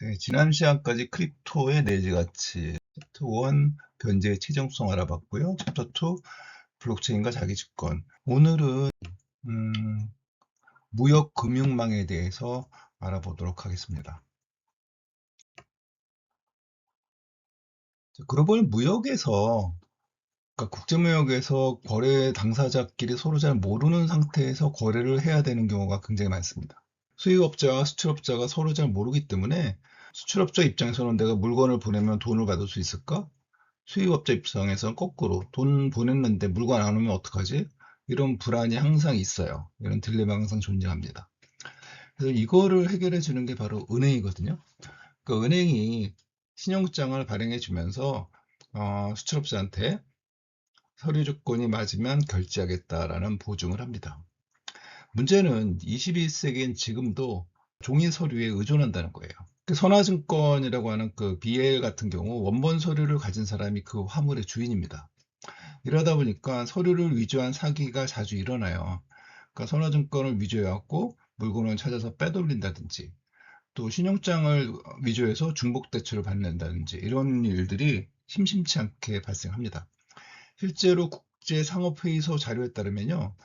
네, 지난 시간까지 크립토의 내재 가치, 챕터 1 변제의 최종성 알아봤고요. 챕터 2 블록체인과 자기 주권. 오늘은 무역 금융망에 대해서 알아보도록 하겠습니다. 글로벌 무역에서 그러니까 국제무역에서 거래 당사자끼리 서로 잘 모르는 상태에서 거래를 해야 되는 경우가 굉장히 많습니다. 수입업자와 수출업자가 서로 잘 모르기 때문에 수출업자 입장에서는 내가 물건을 보내면 돈을 받을 수 있을까? 수입업자 입장에서는 거꾸로 돈 보냈는데 물건 안 오면 어떡하지? 이런 불안이 항상 있어요. 이런 딜레마가 항상 존재합니다. 그래서 이거를 해결해 주는 게 바로 은행이거든요. 그 은행이 신용장을 발행해 주면서 수출업자한테 서류 조건이 맞으면 결제하겠다라는 보증을 합니다. 문제는 21세기엔 지금도 종이 서류에 의존한다는 거예요. 선화증권이라고 하는 그 BL 같은 경우 원본 서류를 가진 사람이 그 화물의 주인입니다. 이러다 보니까 서류를 위조한 사기가 자주 일어나요. 그러니까 선화증권을 위조해갖고 물건을 찾아서 빼돌린다든지 또 신용장을 위조해서 중복대출을 받는다든지 이런 일들이 심심치 않게 발생합니다. 실제로 국제상업회의소 자료에 따르면요.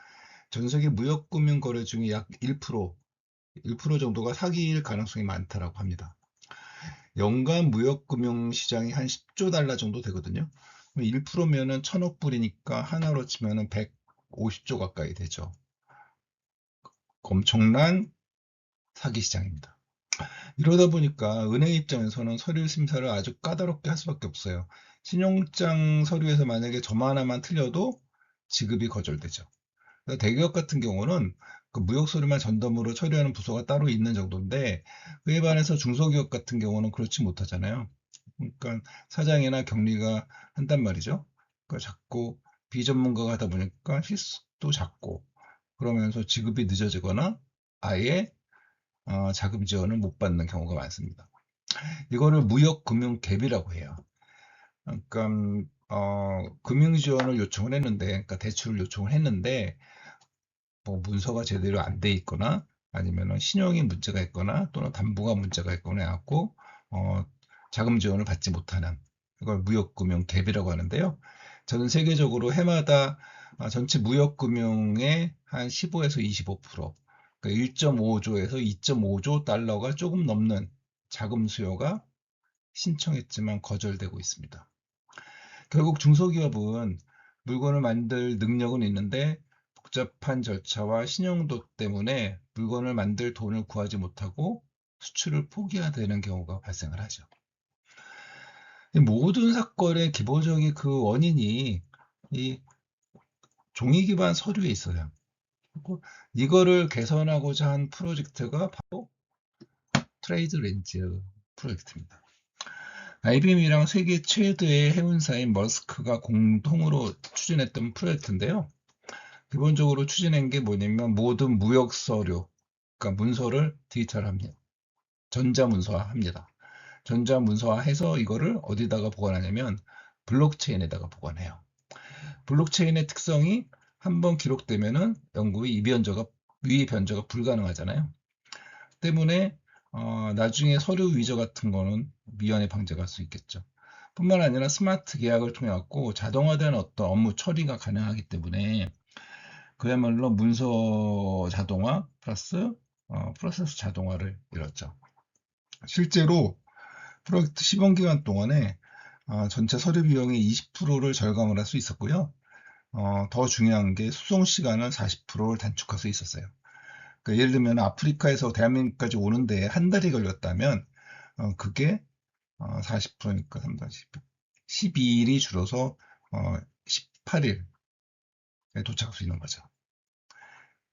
전 세계 무역금융거래 중에 약 1% 정도가 사기일 가능성이 많다고 합니다. 연간 무역금융시장이 한 10조 달러 정도 되거든요. 1%면은 1000억 불이니까 하나로 치면은 150조 가까이 되죠. 엄청난 사기 시장입니다. 이러다 보니까 은행 입장에서는 서류 심사를 아주 까다롭게 할 수밖에 없어요. 신용장 서류에서 만약에 점 하나만 틀려도 지급이 거절되죠. 대기업 같은 경우는 그 무역 서류만 전담으로 처리하는 부서가 따로 있는 정도인데 그에 반해서 중소기업 같은 경우는 그렇지 못하잖아요. 그러니까 사장이나 경리가 한단 말이죠. 그러니까 자꾸 비전문가가 하다 보니까 실수도 작고 그러면서 지급이 늦어지거나 아예 자금 지원을 못 받는 경우가 많습니다. 이거를 무역금융 갭이라고 해요. 그러니까 금융 지원을 요청을 했는데, 그러니까 대출을 요청을 했는데 뭐 문서가 제대로 안 돼 있거나 아니면 신용이 문제가 있거나 또는 담보가 문제가 있거나 해갖고 자금 지원을 받지 못하는 이걸 무역금융 갭이라고 하는데요. 전 세계적으로 해마다 전체 무역금융의 한 15에서 25%, 그러니까 1.5조에서 2.5조 달러가 조금 넘는 자금 수요가 신청했지만 거절되고 있습니다. 결국 중소기업은 물건을 만들 능력은 있는데 복잡한 절차와 신용도 때문에 물건을 만들 돈을 구하지 못하고 수출을 포기해야 되는 경우가 발생을 하죠. 모든 사건의 기본적인 그 원인이 이 종이 기반 서류에 있어요. 그리고 이거를 개선하고자 한 프로젝트가 바로 트레이드 렌즈 프로젝트입니다. IBM이랑 세계 최대의 해운사인 머스크가 공동으로 추진했던 프로젝트인데요. 기본적으로 추진한 게 뭐냐면 모든 무역 서류, 그러니까 문서를 디지털합니다. 전자문서화합니다. 전자문서화해서 이거를 어디다가 보관하냐면 블록체인에다가 보관해요. 블록체인의 특성이 한번 기록되면은 영구히 위 변조가 불가능하잖아요. 때문에 나중에 서류 위조 같은 거는 미연에 방지할 수 있겠죠. 뿐만 아니라 스마트 계약을 통해 갖고 자동화된 어떤 업무 처리가 가능하기 때문에 그야말로 문서 자동화 플러스 프로세스 자동화를 이뤘죠. 실제로 프로젝트 시범 기간 동안에 전체 서류 비용의 20%를 절감을 할 수 있었고요. 더 중요한 게 수송 시간을 40%를 단축할 수 있었어요. 그러니까 예를 들면 아프리카에서 대한민국까지 오는데 한 달이 걸렸다면 그게 40%니까 3, 40, 12일이 줄어서 18일에 도착할 수 있는 거죠.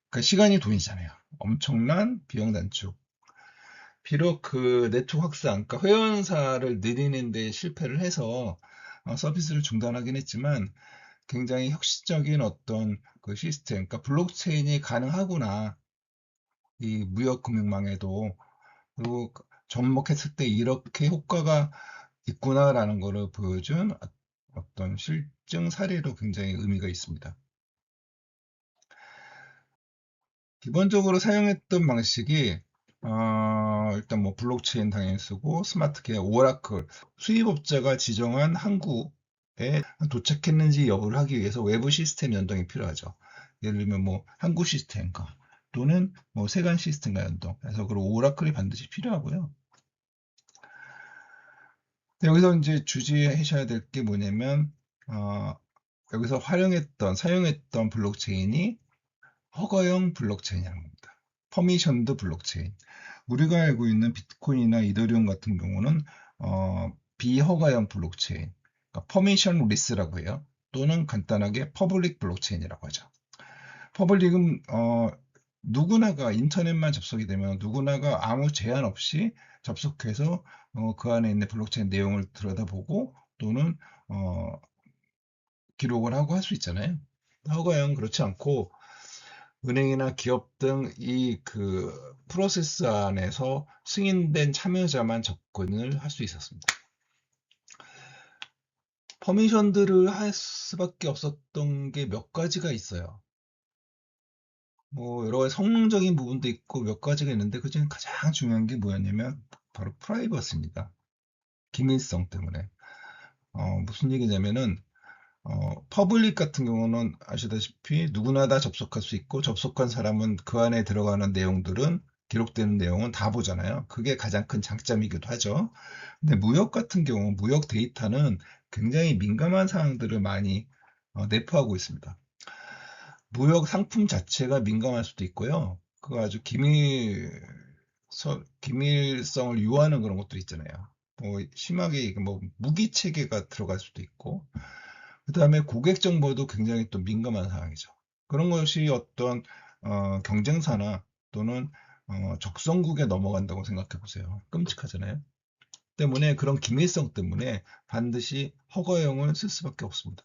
그러니까 시간이 돈이잖아요. 엄청난 비용 단축. 비록 그 네트워크 확산, 그러니까 회원사를 늘리는 데 실패를 해서 서비스를 중단하긴 했지만 굉장히 혁신적인 어떤 그 시스템, 그러니까 블록체인이 가능하구나. 이 무역금융망에도 그리고 접목했을 때 이렇게 효과가 있구나라는 것을 보여준 어떤 실증 사례로 굉장히 의미가 있습니다. 기본적으로 사용했던 방식이 일단 뭐 블록체인 당연히 쓰고 스마트 계약, 오라클, 수입업자가 지정한 항구에 도착했는지 여부를 하기 위해서 외부 시스템 연동이 필요하죠. 예를 들면 뭐 항구 시스템과 또는 뭐 세관 시스템과 연동. 그래서 그리고 오라클이 반드시 필요하고요. 여기서 이제 주의하셔야 될 게 뭐냐면 여기서 사용했던 블록체인이 허가형 블록체인이라는 겁니다. 퍼미션드 블록체인. 우리가 알고 있는 비트코인이나 이더리움 같은 경우는 비허가형 블록체인, 그러니까 퍼미션리스라고 해요. 또는 간단하게 퍼블릭 블록체인이라고 하죠. 퍼블릭은 누구나가 인터넷만 접속이 되면 누구나가 아무 제한 없이 접속해서 그 안에 있는 블록체인 내용을 들여다보고 또는 어, 기록을 하고 할 수 있잖아요. 허가형 그렇지 않고 은행이나 기업 등 이 그 프로세스 안에서 승인된 참여자만 접근을 할 수 있었습니다. 퍼미션들을 할 수밖에 없었던 게 몇 가지가 있어요. 뭐 여러 가지 성능적인 부분도 있고 몇 가지가 있는데 그 중에 가장 중요한 게 뭐였냐면 바로 프라이버시입니다. 기밀성 때문에. 무슨 얘기냐면은 퍼블릭 같은 경우는 아시다시피 누구나 다 접속할 수 있고 접속한 사람은 그 안에 들어가는 내용들은 기록되는 내용은 다 보잖아요. 그게 가장 큰 장점이기도 하죠. 근데 무역 같은 경우 무역 데이터는 굉장히 민감한 사항들을 많이 내포하고 있습니다. 무역 상품 자체가 민감할 수도 있고요. 그거 아주 기밀성을 유하는 그런 것도 있잖아요. 뭐 심하게 뭐 무기 체계가 들어갈 수도 있고 그 다음에 고객 정보도 굉장히 또 민감한 상황이죠. 그런 것이 어떤 경쟁사나 또는 적성국에 넘어간다고 생각해 보세요. 끔찍하잖아요. 때문에 그런 기밀성 때문에 반드시 허가형을 쓸 수밖에 없습니다.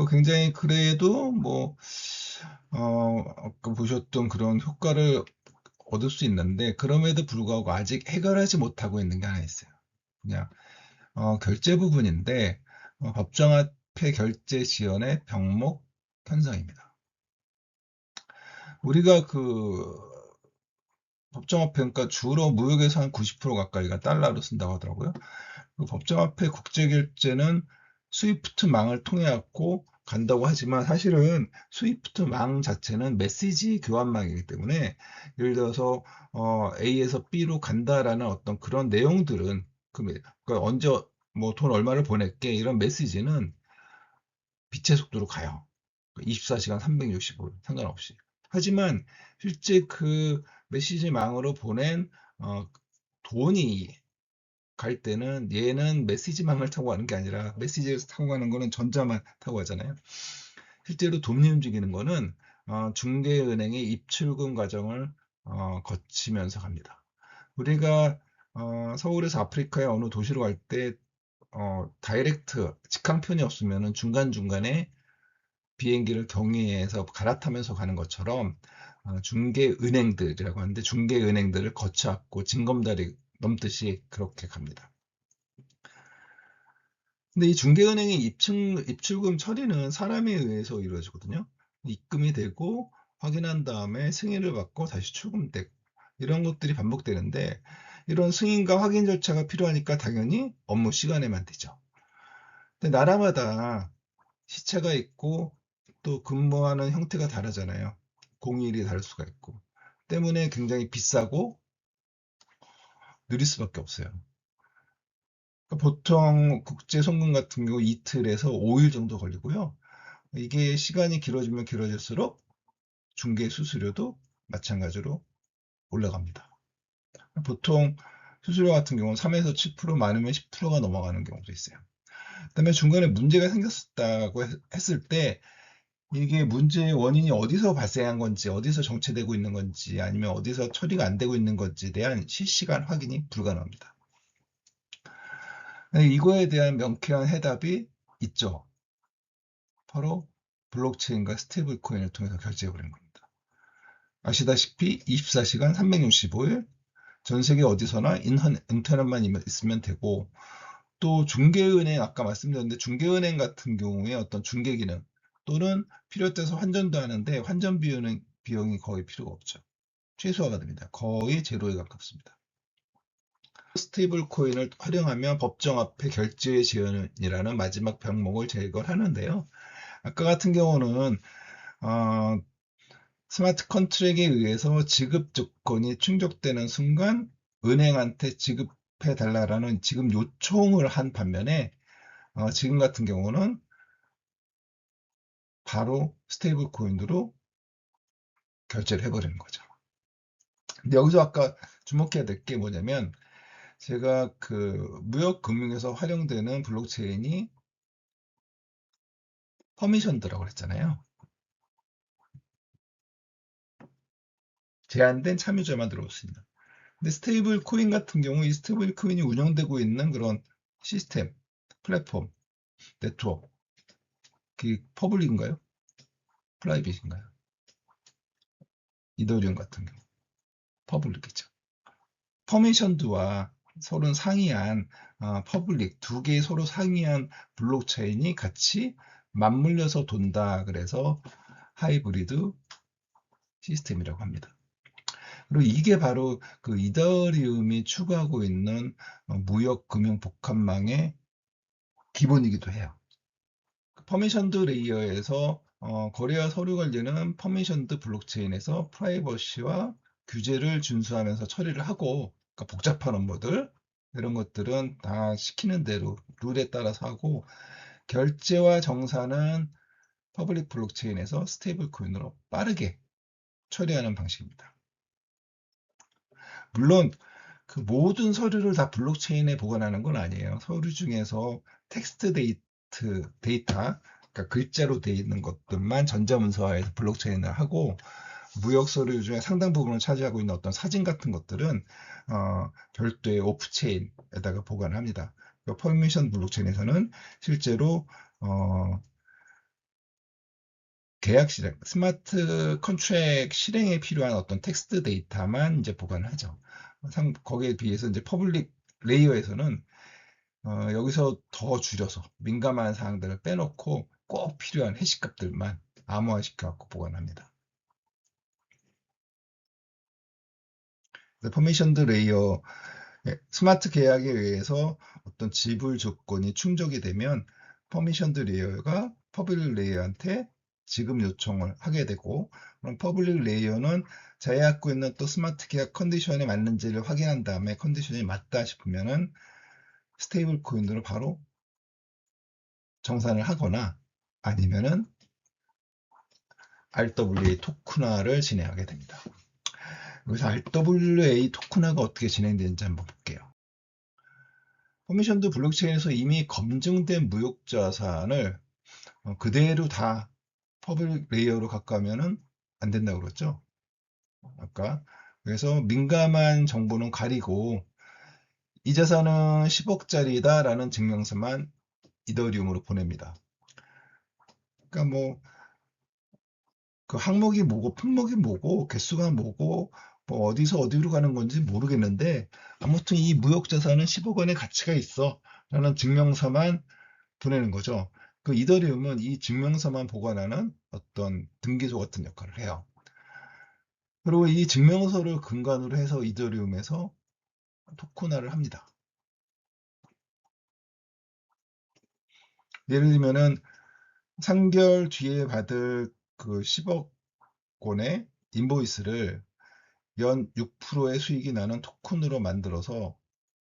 굉장히 그래도 뭐 아까 보셨던 그런 효과를 얻을 수 있는데 그럼에도 불구하고 아직 해결하지 못하고 있는 게 하나 있어요. 그냥 결제 부분인데 법정화폐 결제 지연의 병목 현상입니다. 우리가 그 법정화폐 그러니까 주로 무역에서 한 90% 가까이가 달러로 쓴다고 하더라고요. 그 법정화폐 국제결제는 스위프트 망을 통해 갖고 간다고 하지만 사실은 스위프트 망 자체는 메시지 교환망이기 때문에 예를 들어서 A에서 B로 간다라는 어떤 그런 내용들은 그러니까 언제 뭐 돈 얼마를 보낼게 이런 메시지는 빛의 속도로 가요. 24시간 365일 상관없이. 하지만 실제 그 메시지망으로 보낸 돈이 갈 때는 얘는 메시지망을 타고 가는 게 아니라 메시지를 타고 가는 거는 전자만 타고 가잖아요. 실제로 돈이 움직이는 거는 중개은행의 입출금 과정을 거치면서 갑니다. 우리가 서울에서 아프리카의 어느 도시로 갈 때 다이렉트 직항편이 없으면 중간중간에 비행기를 경유해서 갈아타면서 가는 것처럼 중개은행들이라고 하는데 중개은행들을 거쳐갖고 징검다리 넘듯이 그렇게 갑니다. 근데 이 중개은행의 입출금 처리는 사람에 의해서 이루어지거든요. 입금이 되고 확인한 다음에 승인을 받고 다시 출금되고 이런 것들이 반복되는데 이런 승인과 확인 절차가 필요하니까 당연히 업무 시간에만 되죠. 근데 나라마다 시차가 있고 또 근무하는 형태가 다르잖아요. 공휴일이 다를 수가 있고. 때문에 굉장히 비싸고 느릴 수밖에 없어요. 그러니까 보통 국제 송금 같은 경우 이틀에서 5일 정도 걸리고요. 이게 시간이 길어지면 길어질수록 중개 수수료도 마찬가지로 올라갑니다. 보통 수수료 같은 경우는 3에서 7%, 많으면 10%가 넘어가는 경우도 있어요. 그다음에 중간에 문제가 생겼다고 했을 때 이게 문제의 원인이 어디서 발생한 건지, 어디서 정체되고 있는 건지, 아니면 어디서 처리가 안 되고 있는 건지에 대한 실시간 확인이 불가능합니다. 이거에 대한 명쾌한 해답이 있죠. 바로 블록체인과 스테이블 코인을 통해서 결제해버리는 겁니다. 아시다시피 24시간 365일 전 세계 어디서나 인터넷만 있으면 되고 또 중개은행 아까 말씀드렸는데 중개은행 같은 경우에 어떤 중개 기능 또는 필요에 따라서 환전도 하는데 환전 비용은 비용이 거의 필요가 없죠. 최소화가 됩니다. 거의 제로에 가깝습니다. 스테이블 코인을 활용하면 법정 화폐 결제 지연이라는 마지막 병목을 제거하는데요. 아까 같은 경우는 스마트 컨트랙에 의해서 지급 조건이 충족되는 순간 은행한테 지급해 달라라는 지금 요청을 한 반면에 지금 같은 경우는 바로 스테이블 코인으로 결제를 해버리는 거죠. 근데 여기서 아까 주목해야 될 게 뭐냐면 제가 그 무역금융에서 활용되는 블록체인이 퍼미션드라고 했잖아요. 제한된 참여자만 들어올 수 있는. 근데 스테이블 코인 같은 경우 이 스테이블 코인이 운영되고 있는 그런 시스템, 플랫폼, 네트워크, 그 퍼블릭인가요? 프라이빗인가요? 이더리움 같은 경우 퍼블릭이죠. 퍼미션드와 서로 상이한 퍼블릭 두 개의 서로 상이한 블록체인이 같이 맞물려서 돈다. 그래서 하이브리드 시스템이라고 합니다. 그리고 이게 바로 그 이더리움이 추구하고 있는 무역 금융 복합망의 기본이기도 해요. 퍼미션드 레이어에서 거래와 서류 관리는 퍼미션드 블록체인에서 프라이버시와 규제를 준수하면서 처리를 하고, 그러니까 복잡한 업무들 이런 것들은 다 시키는 대로 룰에 따라서 하고, 결제와 정산은 퍼블릭 블록체인에서 스테이블 코인으로 빠르게 처리하는 방식입니다. 물론 그 모든 서류를 다 블록체인에 보관하는 건 아니에요. 서류 중에서 텍스트 데이터, 그러니까 글자로 되어 있는 것들만 전자문서화해서 블록체인을 하고, 무역 서류 중에 상당 부분을 차지하고 있는 어떤 사진 같은 것들은 별도의 오프체인에다가 보관합니다. 퍼미션 블록체인에서는 실제로 계약 실행, 스마트 컨트랙 실행에 필요한 어떤 텍스트 데이터만 이제 보관하죠. 거기에 비해서 이제 퍼블릭 레이어에서는 여기서 더 줄여서 민감한 사항들을 빼놓고 꼭 필요한 해시값들만 암호화시켜갖고 보관합니다. 퍼미션드 레이어 스마트 계약에 의해서 어떤 지불 조건이 충족이 되면 퍼미션드 레이어가 퍼블릭 레이어한테 지급 요청을 하게 되고, 그럼 퍼블릭 레이어는 자기가 갖고 있는 또 스마트 계약 컨디션에 맞는지를 확인한 다음에 컨디션이 맞다 싶으면은 스테이블 코인으로 바로 정산을 하거나 아니면은 RWA 토큰화를 진행하게 됩니다. 여기서 RWA 토큰화가 어떻게 진행되는지 한번 볼게요. 퍼미션드 블록체인에서 이미 검증된 무역자산을 그대로 다 퍼블릭 레이어로 가까우면은 안 된다고 그랬죠. 아까. 그래서 민감한 정보는 가리고 이 자산은 10억짜리다 라는 증명서만 이더리움으로 보냅니다. 그러니까 뭐 그 항목이 뭐고 품목이 뭐고 개수가 뭐고 뭐 어디서 어디로 가는 건지 모르겠는데, 아무튼 이 무역자산은 10억 원의 가치가 있어 라는 증명서만 보내는 거죠. 그 이더리움은 이 증명서만 보관하는 어떤 등기소 같은 역할을 해요. 그리고 이 증명서를 근간으로 해서 이더리움에서 토큰화를 합니다. 예를 들면은 3개월 뒤에 받을 그 10억 원의 인보이스를 연 6%의 수익이 나는 토큰으로 만들어서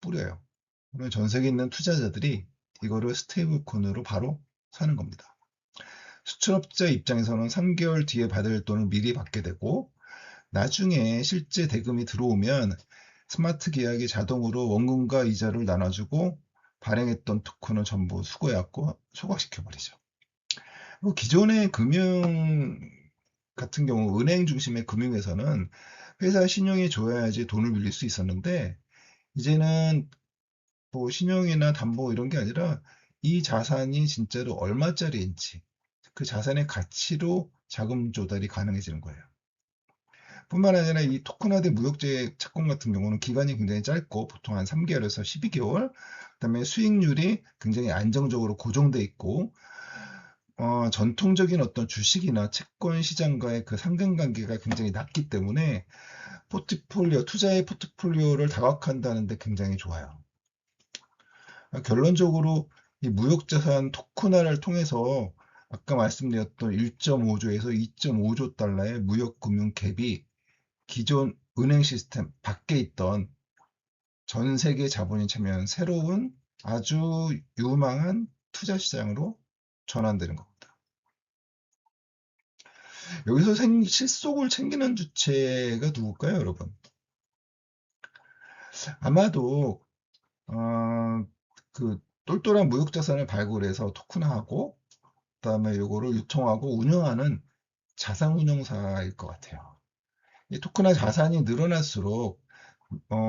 뿌려요. 그러면 전 세계에 있는 투자자들이 이거를 스테이블 코인으로 바로 사는 겁니다. 수출업자 입장에서는 3개월 뒤에 받을 돈을 미리 받게 되고, 나중에 실제 대금이 들어오면 스마트 계약이 자동으로 원금과 이자를 나눠주고 발행했던 토큰을 전부 수거해갖고 소각시켜버리죠. 기존의 금융 같은 경우 은행 중심의 금융에서는 회사 신용이 좋아야지 돈을 빌릴 수 있었는데, 이제는 뭐 신용이나 담보 이런 게 아니라 이 자산이 진짜로 얼마짜리인지 그 자산의 가치로 자금 조달이 가능해지는 거예요. 뿐만 아니라 이 토큰화된 무역재 채권 같은 경우는 기간이 굉장히 짧고 보통 한 3개월에서 12개월, 그다음에 수익률이 굉장히 안정적으로 고정돼 있고, 전통적인 어떤 주식이나 채권 시장과의 그 상관관계가 굉장히 낮기 때문에 투자의 포트폴리오를 다각화한다는 데 굉장히 좋아요. 결론적으로 이 무역자산 토큰화를 통해서 아까 말씀드렸던 1.5조에서 2.5조 달러의 무역금융 갭이 기존 은행 시스템 밖에 있던 전 세계 자본이 참여한 새로운 아주 유망한 투자 시장으로 전환되는 겁니다. 여기서 실속을 챙기는 주체가 누굴까요, 여러분? 아마도 그 똘똘한 무역자산을 발굴해서 토큰화하고 그다음에 요거를 유통하고 운영하는 자산운용사일 것 같아요. 이 토큰화 자산이 늘어날수록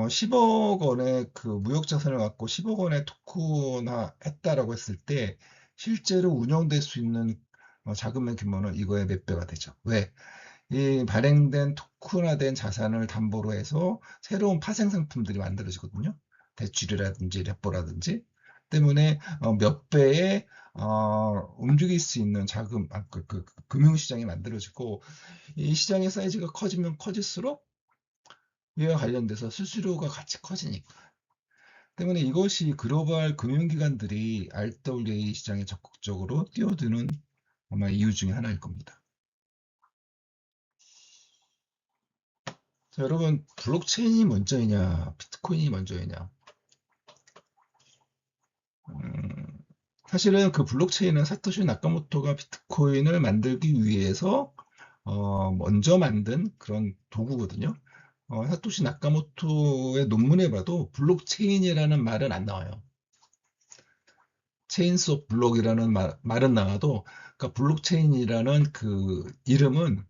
10억 원의 그 무역자산을 갖고 10억 원의 토큰화 했다라고 했을 때 실제로 운영될 수 있는 자금의 규모는 이거의 몇 배가 되죠. 왜? 이 발행된 토큰화된 자산을 담보로 해서 새로운 파생 상품들이 만들어지거든요. 대출이라든지 레포라든지 때문에 몇 배의 움직일 수 있는 자금, 금융시장이 만들어지고 이 시장의 사이즈가 커지면 커질수록 이와 관련돼서 수수료가 같이 커지니까. 때문에 이것이 글로벌 금융기관들이 RWA 시장에 적극적으로 뛰어드는 아마 이유 중에 하나일 겁니다. 자, 여러분, 블록체인이 먼저이냐, 비트코인이 먼저이냐? 음, 사실은 그 블록체인은 사토시 나카모토가 비트코인을 만들기 위해서 먼저 만든 그런 도구거든요. 사토시 나카모토의 논문에 봐도 블록체인이라는 말은 안 나와요. 체인스 오브 블록이라는 말은 나와도 그러니까 블록체인이라는 그 이름은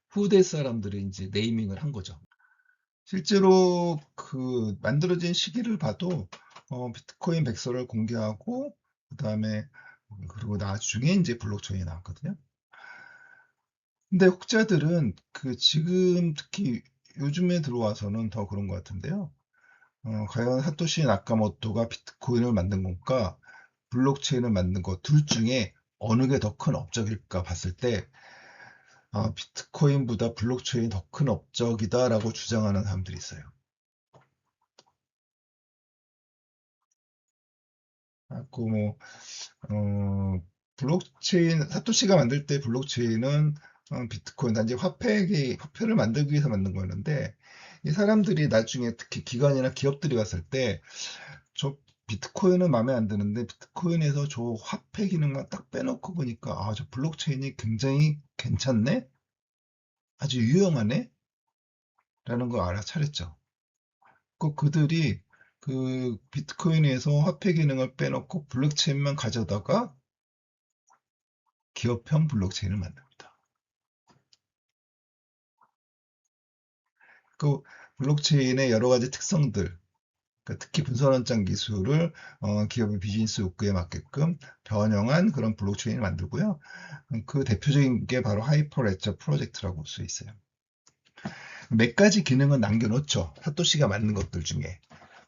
후대 사람들이 이제 네이밍을 한 거죠. 실제로 그 만들어진 시기를 봐도 비트코인 백서를 공개하고 그다음에 그리고 나중에 이제 블록체인이 나왔거든요. 근데 혹자들은 그 지금 특히 요즘에 들어와서는 더 그런 것 같은데요. 과연 사토시 나카모토가 비트코인을 만든 건가, 블록체인을 만든 것 둘 중에 어느 게 더 큰 업적일까 봤을 때, 비트코인보다 블록체인이 더 큰 업적이다라고 주장하는 사람들이 있어요. 그 뭐, 사토시가 만들 때 블록체인은 비트코인 단지 화폐를 만들기 위해서 만든 거였는데, 이 사람들이 나중에 특히 기관이나 기업들이 봤을 때, 저 비트코인은 마음에 안 드는데 비트코인에서 저 화폐 기능만 딱 빼놓고 보니까 저 블록체인이 굉장히 괜찮네? 아주 유용하네? 라는 걸 알아차렸죠. 그들이 그 비트코인에서 화폐 기능을 빼놓고 블록체인만 가져다가 기업형 블록체인을 만듭니다. 그 블록체인의 여러 가지 특성들, 특히 분선언장 기술을 기업의 비즈니스 욕구에 맞게끔 변형한 그런 블록체인을 만들고요. 그 대표적인 게 바로 하이퍼레저 프로젝트라고 볼 수 있어요. 몇 가지 기능은 남겨놓죠. 사토시가 만든 것들 중에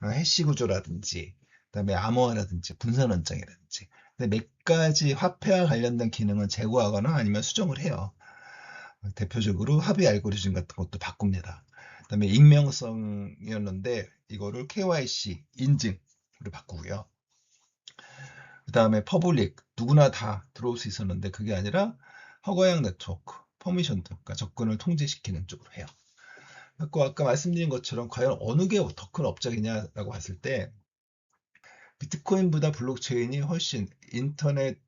해시 구조라든지 그다음에 암호화라든지 분산원장이라든지. 근데 몇 가지 화폐와 관련된 기능은 제거하거나 아니면 수정을 해요. 대표적으로 합의 알고리즘 같은 것도 바꿉니다. 그다음에 익명성이었는데 이거를 KYC 인증으로 바꾸고요. 그다음에 퍼블릭 누구나 다 들어올 수 있었는데 그게 아니라 허가형 네트워크 퍼미션도, 그러니까 접근을 통제시키는 쪽으로 해요. 아까 말씀드린 것처럼 과연 어느 게 더 큰 업적이냐라고 봤을 때 비트코인보다 블록체인이 훨씬 인터넷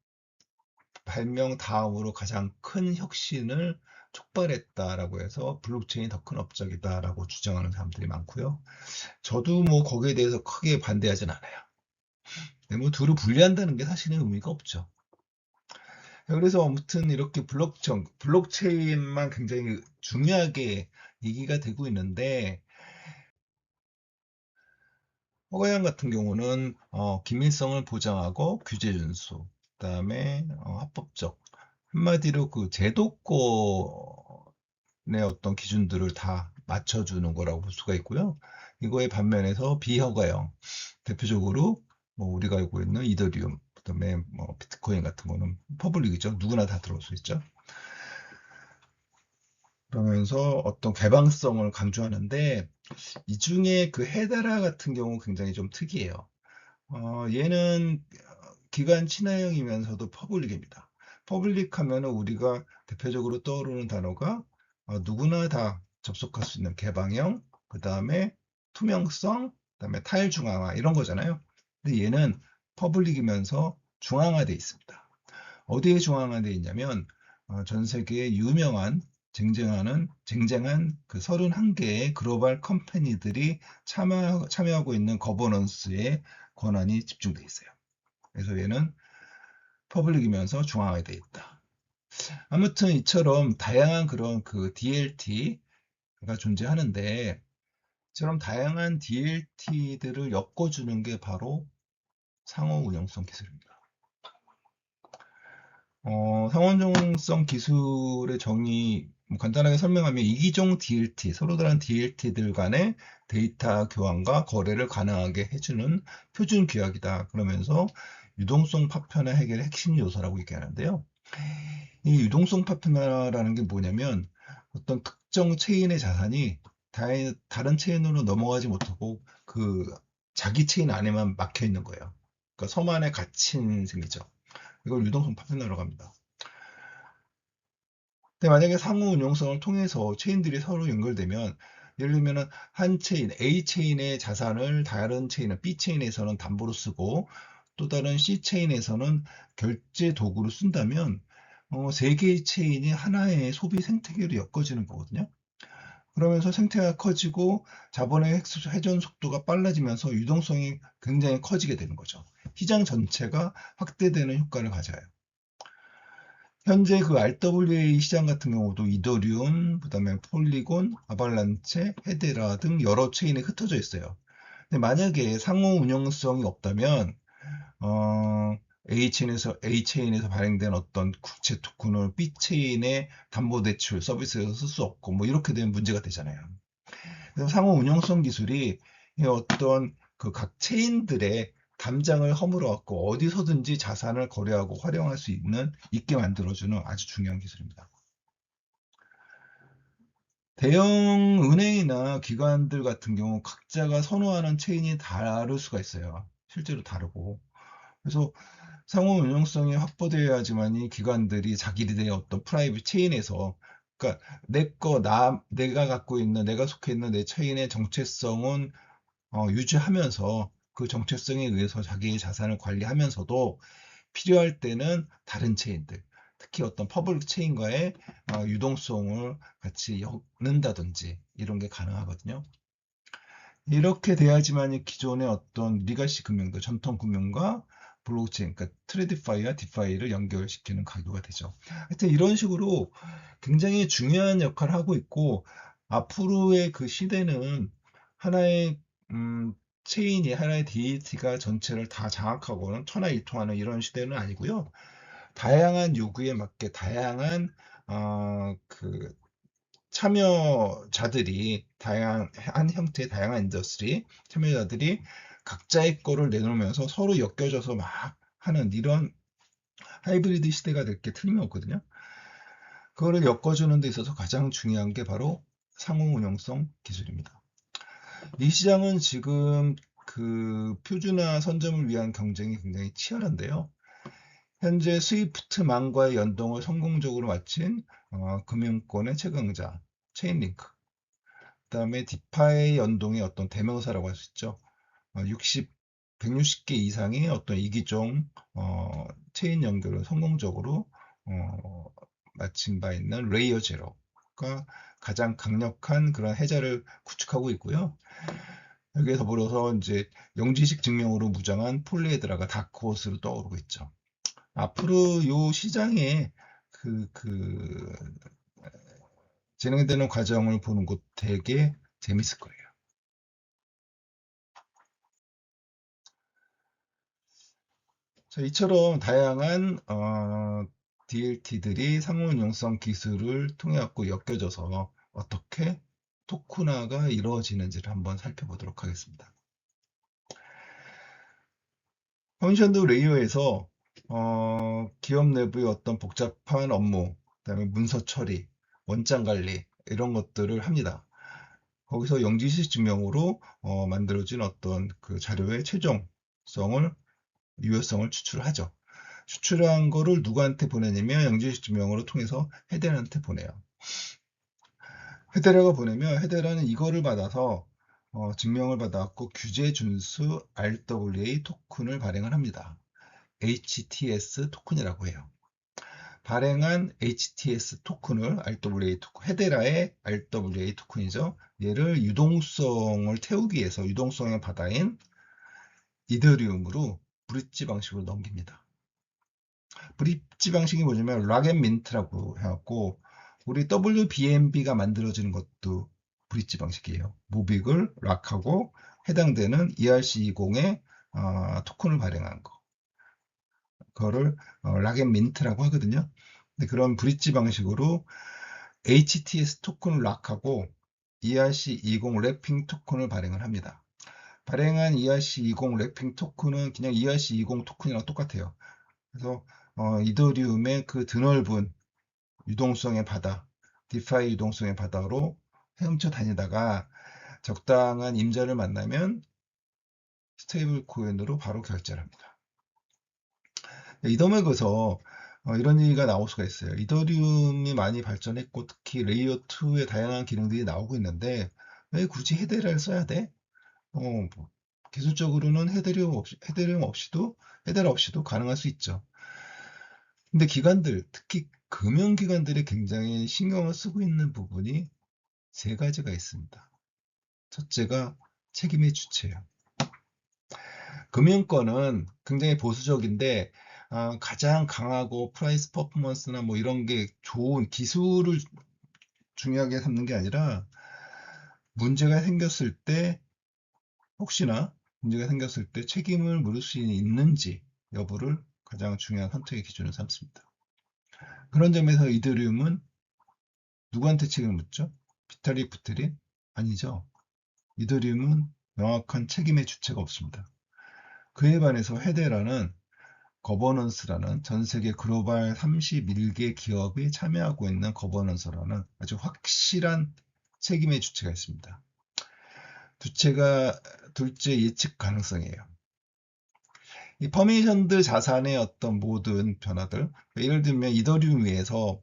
발명 다음으로 가장 큰 혁신을 촉발했다라고 해서 블록체인이 더 큰 업적이다라고 주장하는 사람들이 많고요. 저도 뭐 거기에 대해서 크게 반대하진 않아요. 근데 뭐 둘을 분리한다는 게 사실은 의미가 없죠. 그래서 아무튼 이렇게 블록체인만 굉장히 중요하게 얘기가 되고 있는데 허가형 같은 경우는 기밀성을 보장하고 규제 준수, 그다음에 합법적, 한마디로 그 제도권의 어떤 기준들을 다 맞춰주는 거라고 볼 수가 있고요. 이거의 반면에서 비허가형, 대표적으로 뭐 우리가 알고 있는 이더리움, 그다음에 뭐 비트코인 같은 거는 퍼블릭이죠. 누구나 다 들어올 수 있죠. 그러면서 어떤 개방성을 강조하는데 이 중에 그 헤데라 같은 경우 굉장히 좀 특이해요. 얘는 기관 친화형이면서도 퍼블릭입니다. 퍼블릭 하면은 우리가 대표적으로 떠오르는 단어가 누구나 다 접속할 수 있는 개방형, 그 다음에 투명성, 그 다음에 탈중앙화 이런 거잖아요. 근데 얘는 퍼블릭이면서 중앙화되어 있습니다. 어디에 중앙화되어 있냐면 전 세계의 유명한 쟁쟁한 그 31개의 글로벌 컴퍼니들이 참여하고 있는 거버넌스의 권한이 집중되어 있어요. 그래서 얘는 퍼블릭이면서 중앙화되어 있다. 아무튼 이처럼 다양한 그런 그 DLT가 존재하는데, 이처럼 다양한 DLT들을 엮어주는 게 바로 상호 운용성 기술입니다. 상호운용성 기술의 정의 간단하게 설명하면 이기종 DLT, 서로 다른 DLT들 간의 데이터 교환과 거래를 가능하게 해주는 표준 규약이다. 그러면서 유동성 파편화 해결의 핵심 요소라고 얘기하는데요. 이 유동성 파편화라는 게 뭐냐면 어떤 특정 체인의 자산이 다른 체인으로 넘어가지 못하고 그 자기 체인 안에만 막혀 있는 거예요. 그러니까 섬 안에 갇힌 셈이죠. 이걸 유동성 파편화라고 합니다. 근데 만약에 상호 운용성을 통해서 체인들이 서로 연결되면, 예를 들면 한 체인, A 체인의 자산을 다른 체인, B 체인에서는 담보로 쓰고 또 다른 C 체인에서는 결제 도구로 쓴다면 세 개의 체인이 하나의 소비 생태계로 엮어지는 거거든요. 그러면서 생태가 커지고 자본의 회전 속도가 빨라지면서 유동성이 굉장히 커지게 되는 거죠. 시장 전체가 확대되는 효과를 가져요. 현재 그 RWA 시장 같은 경우도 이더리움, 그다음에 폴리곤, 아발란체, 헤데라 등 여러 체인에 흩어져 있어요. 근데 만약에 상호 운용성이 없다면 A 체인에서 발행된 어떤 국채 토큰을 B 체인의 담보 대출 서비스에서 쓸 수 없고 뭐 이렇게 되면 문제가 되잖아요. 그래서 상호 운용성 기술이 이 어떤 그 각 체인들의 담장을 허물어 갖고 어디서든지 자산을 거래하고 활용할 수 있게 만들어주는 아주 중요한 기술입니다. 대형 은행이나 기관들 같은 경우 각자가 선호하는 체인이 다를 수가 있어요. 실제로 다르고. 그래서 상호 운용성이 확보되어야지만 이 기관들이 자기들의 어떤 프라이빗 체인에서, 그러니까 내가 갖고 있는, 내가 속해 있는 내 체인의 정체성은 유지하면서 그 정체성에 의해서 자기의 자산을 관리하면서도 필요할 때는 다른 체인들, 특히 어떤 퍼블릭 체인과의 유동성을 같이 엮는다든지 이런 게 가능하거든요. 이렇게 돼야지만 기존의 어떤 리가시 금융도 전통 금융과 블록체인, 그러니까 트레디파이와 디파이를 연결시키는 가교가 되죠. 하여튼 이런 식으로 굉장히 중요한 역할을 하고 있고, 앞으로의 그 시대는 하나의 체인이, 하나의 DAT가 전체를 다 장악하고는 천하일통하는 이런 시대는 아니고요. 다양한 요구에 맞게 다양한 그 참여자들이, 다양한 형태의 다양한 인더스트리 참여자들이 각자의 거를 내놓으면서 서로 엮여져서 막 하는 이런 하이브리드 시대가 될 게 틀림없거든요. 그거를 엮어주는 데 있어서 가장 중요한 게 바로 상호 운용성 기술입니다. 이 시장은 지금 그 표준화 선점을 위한 경쟁이 굉장히 치열한데요. 현재 스위프트망과의 연동을 성공적으로 마친 금융권의 최강자 체인링크, 그다음에 디파이 연동의 어떤 대명사라고 할 수 있죠. 160개 이상의 어떤 이기종 체인 연결을 성공적으로 마친 바 있는 레이어 제로가 가장 강력한 그런 해자를 구축하고 있고요. 여기에 더불어서 이제 영지식 증명으로 무장한 폴리헤드라가 다크호스로 떠오르고 있죠. 앞으로 이 시장에 그 진행되는 과정을 보는 것 되게 재밌을 거예요. 자, 이처럼 다양한 DLT들이 상호운용성 기술을 통해 갖고 엮여져서 어떻게 토큰화가 이루어지는지를 한번 살펴보도록 하겠습니다. 퍼미션드 레이어에서 기업 내부의 어떤 복잡한 업무, 그다음에 문서 처리, 원장 관리 이런 것들을 합니다. 거기서 영지시 증명으로 만들어진 어떤 그 자료의 최종성을 유효성을 추출하죠. 추출한 거를 누구한테 보내냐면 영지시 증명으로 통해서 헤데라한테 보내요. 헤데라가 보내면 헤데라는 이거를 받아서 증명을 받아갖고 규제 준수 RWA 토큰을 발행을 합니다. HTS 토큰이라고 해요. 발행한 HTS 토큰을 RWA 토큰, 헤데라의 RWA 토큰이죠. 얘를 유동성을 태우기 위해서 유동성의 바다인 이더리움으로 브릿지 방식으로 넘깁니다. 브릿지 방식이 뭐냐면 락앤민트라고 해갖고 우리 WBNB가 만들어지는 것도 브릿지 방식이에요. 모빅을 락하고 해당되는 ERC20의 토큰을 발행한 거. 그거를 락앤민트라고 하거든요. 근데 그런 브릿지 방식으로 HTS 토큰을 락하고 ERC20 랩핑 토큰을 발행을 합니다. 발행한 ERC20 랩핑 토큰은 그냥 ERC20 토큰이랑 똑같아요. 그래서 이더리움의 그 드넓은 유동성의 바다, 디파이 유동성의 바다로 헤엄쳐 다니다가 적당한 임자를 만나면 스테이블 코인으로 바로 결제를 합니다. 이더맥에서 이런 얘기가 나올 수가 있어요. 이더리움이 많이 발전했고 특히 레이어 2의 다양한 기능들이 나오고 있는데 왜 굳이 헤데라를 써야 돼? 뭐, 기술적으로는 헤데라 없이도 가능할 수 있죠. 근데 기관들, 특히 금융기관들이 굉장히 신경을 쓰고 있는 부분이 세 가지가 있습니다. 첫째가 책임의 주체예요. 금융권은 굉장히 보수적인데 가장 강하고 프라이스 퍼포먼스나 뭐 이런 게 좋은 기술을 중요하게 삼는 게 아니라 문제가 생겼을 때 혹시나 문제가 생겼을 때 책임을 물을 수 있는지 여부를 가장 중요한 선택의 기준으로 삼습니다. 그런 점에서 이더리움은 누구한테 책임을 묻죠? 비탈릭 부테린? 아니죠. 이더리움은 명확한 책임의 주체가 없습니다. 그에 반해서 헤데라는 거버넌스라는 전 세계 글로벌 31개 기업이 참여하고 있는 거버넌스라는 아주 확실한 책임의 주체가 있습니다. 둘째 예측 가능성이에요. 이 퍼미션드 자산의 어떤 모든 변화들, 예를 들면 이더리움 위에서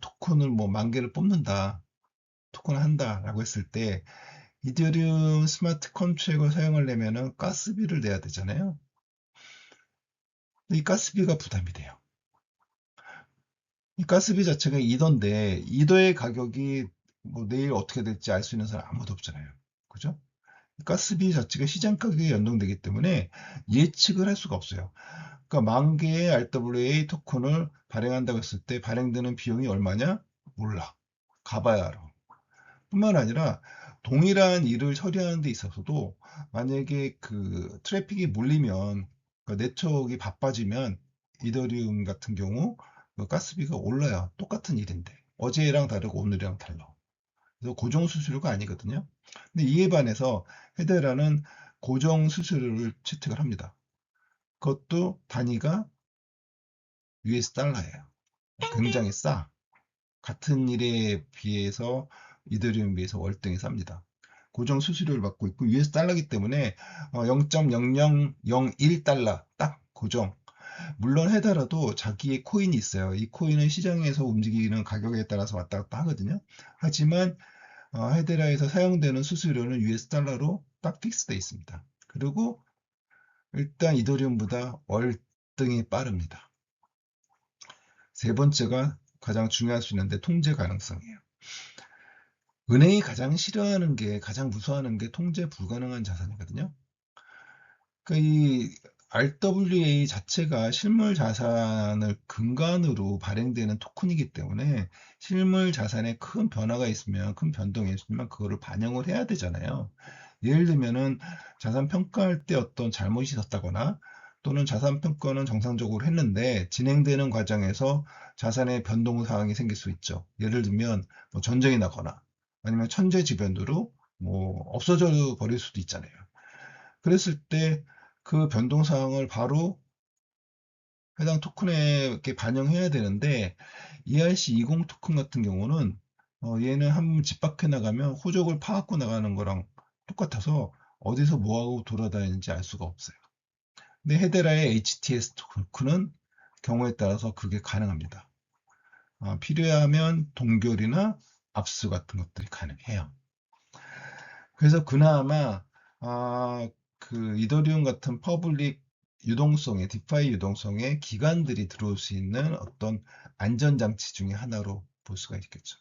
토큰을 뭐 10,000개를 뽑는다, 토큰을 한다라고 했을 때 이더리움 스마트 컨트랙을 사용하려면 가스비를 내야 되잖아요. 이 가스비가 부담이 돼요. 이 가스비 자체가 2더인데 2더의 가격이 뭐 내일 어떻게 될지 알 수 있는 사람 아무도 없잖아요. 그죠? 가스비 자체가 시장 가격에 연동되기 때문에 예측을 할 수가 없어요. 그러니까 10,000개의 RWA 토큰을 발행한다고 했을 때 발행되는 비용이 얼마냐? 몰라. 가봐야 알아. 뿐만 아니라 동일한 일을 처리하는 데 있어서도 만약에 그 트래픽이 몰리면 그 네트워크가 바빠지면 이더리움 같은 경우 그 가스비가 올라요. 똑같은 일인데 어제랑 다르고 오늘이랑 달라. 그래서 고정 수수료가 아니거든요. 근데 이에 반해서 헤데라는 고정 수수료를 채택을 합니다. 그것도 단위가 US 달러예요. 굉장히 싸. 같은 일에 비해서 이더리움에 비해서 월등히 쌉니다. 고정 수수료를 받고 있고 US 달러이기 때문에 0.0001달러 딱 고정. 물론 헤더라도 자기의 코인이 있어요. 이 코인은 시장에서 움직이는 가격에 따라서 왔다 갔다 하거든요. 하지만 헤데라에서 사용되는 수수료는 US 달러로 딱 픽스되어 있습니다. 그리고 일단 이더리움보다 월등히 빠릅니다. 세 번째가 가장 중요할 수 있는데 통제 가능성이에요. 은행이 가장 싫어하는 게 가장 무서워하는 게 통제 불가능한 자산이거든요. 그러니까 이 RWA 자체가 실물 자산을 근간으로 발행되는 토큰이기 때문에 실물 자산에 큰 변화가 있으면 큰 변동이 있으면 그거를 반영을 해야 되잖아요. 예를 들면은 자산 평가할 때 어떤 잘못이 있었다거나 또는 자산 평가는 정상적으로 했는데 진행되는 과정에서 자산의 변동 사항이 생길 수 있죠. 예를 들면 뭐 전쟁이 나거나 아니면 천재지변으로 뭐 없어져 버릴 수도 있잖아요. 그랬을 때 그 변동 사항을 바로 해당 토큰에 이렇게 반영해야 되는데 ERC20 토큰 같은 경우는 얘는 한번 집 밖에 나가면 호적을 파악고 나가는 거랑 똑같아서 어디서 뭐하고 돌아다니는지 알 수가 없어요. 근데 헤데라의 HTS 토큰은 경우에 따라서 그게 가능합니다. 필요하면 동결이나 압수 같은 것들이 가능해요. 그래서 그나마 그 이더리움 같은 퍼블릭 유동성의 디파이 유동성에 기관들이 들어올 수 있는 어떤 안전장치 중에 하나로 볼 수가 있겠죠.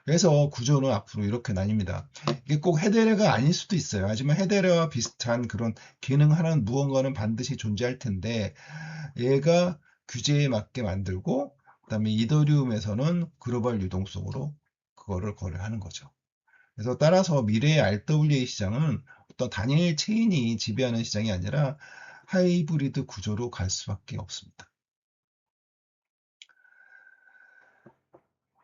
그래서 구조는 앞으로 이렇게 나뉩니다. 이게 꼭 헤데라가 아닐 수도 있어요. 하지만 헤데라와 비슷한 그런 기능하는 무언가는 반드시 존재할 텐데 얘가 규제에 맞게 만들고 그다음에 이더리움에서는 글로벌 유동성으로 그거를 거래하는 거죠. 그래서 따라서 미래의 RWA 시장은 어떤 단일 체인이 지배하는 시장이 아니라 하이브리드 구조로 갈 수밖에 없습니다.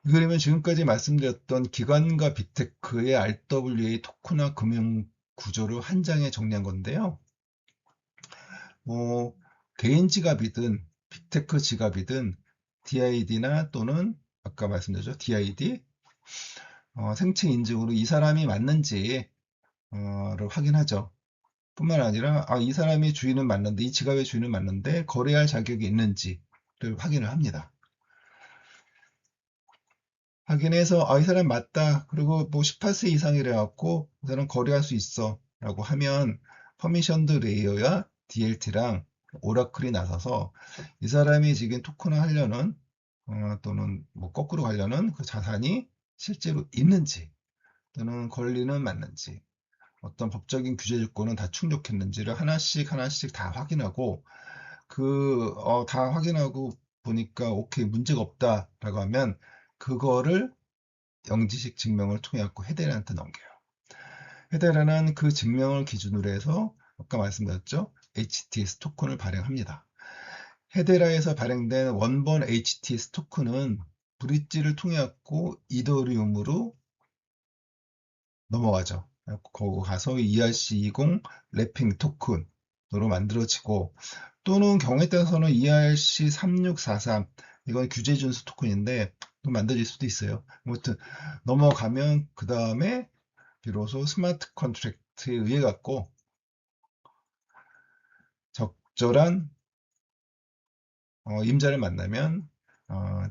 그러면 지금까지 말씀드렸던 기관과 빅테크의 RWA 토큰화 금융 구조를 한 장에 정리한 건데요. 뭐 개인 지갑이든 빅테크 지갑이든 DID나 또는 아까 말씀드렸죠 DID 생체 인증으로 이 사람이 맞는지를 확인하죠. 뿐만 아니라 이 사람의 주인은 맞는데 이 지갑의 주인은 맞는데 거래할 자격이 있는지를 확인을 합니다. 확인해서 이 사람 맞다. 그리고 뭐 18세 이상이래 갖고 이 사람 거래할 수 있어 라고 하면 퍼미션드 레이어와 DLT랑 오라클이 나서서 이 사람이 지금 토큰화 하려는 또는 뭐 거꾸로 가려는 그 자산이 실제로 있는지 또는 권리는 맞는지 어떤 법적인 규제 조건은 다 충족했는지를 하나씩 하나씩 다 확인하고 다 확인하고 보니까 오케이 문제가 없다라고 하면 그거를 영지식 증명을 통해 갖고 헤데라한테 넘겨요. 헤데라는 그 증명을 기준으로 해서 아까 말씀드렸죠 HTS 토큰을 발행합니다. 헤데라에서 발행된 원본 HTS 토큰은 브릿지를 통해 갖고 이더리움으로 넘어가죠. 거기 가서 ERC20 랩핑 토큰으로 만들어지고 또는 경우에 따라서는 ERC3643 이건 규제 준수 토큰인데 만들어질 수도 있어요. 아무튼 넘어가면 그 다음에 비로소 스마트 컨트랙트에 의해 갖고 적절한 임자를 만나면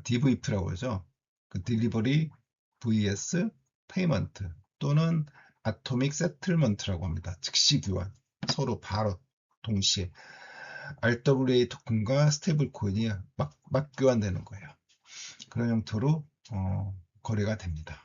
DVP라고 하죠. 그 딜리버리 vs 페이먼트 또는 아토믹 세틀먼트라고 합니다. 즉시 교환 서로 바로 동시에 RWA 토큰과 스테이블 코인이 막 교환되는 거예요. 그런 형태로 거래가 됩니다.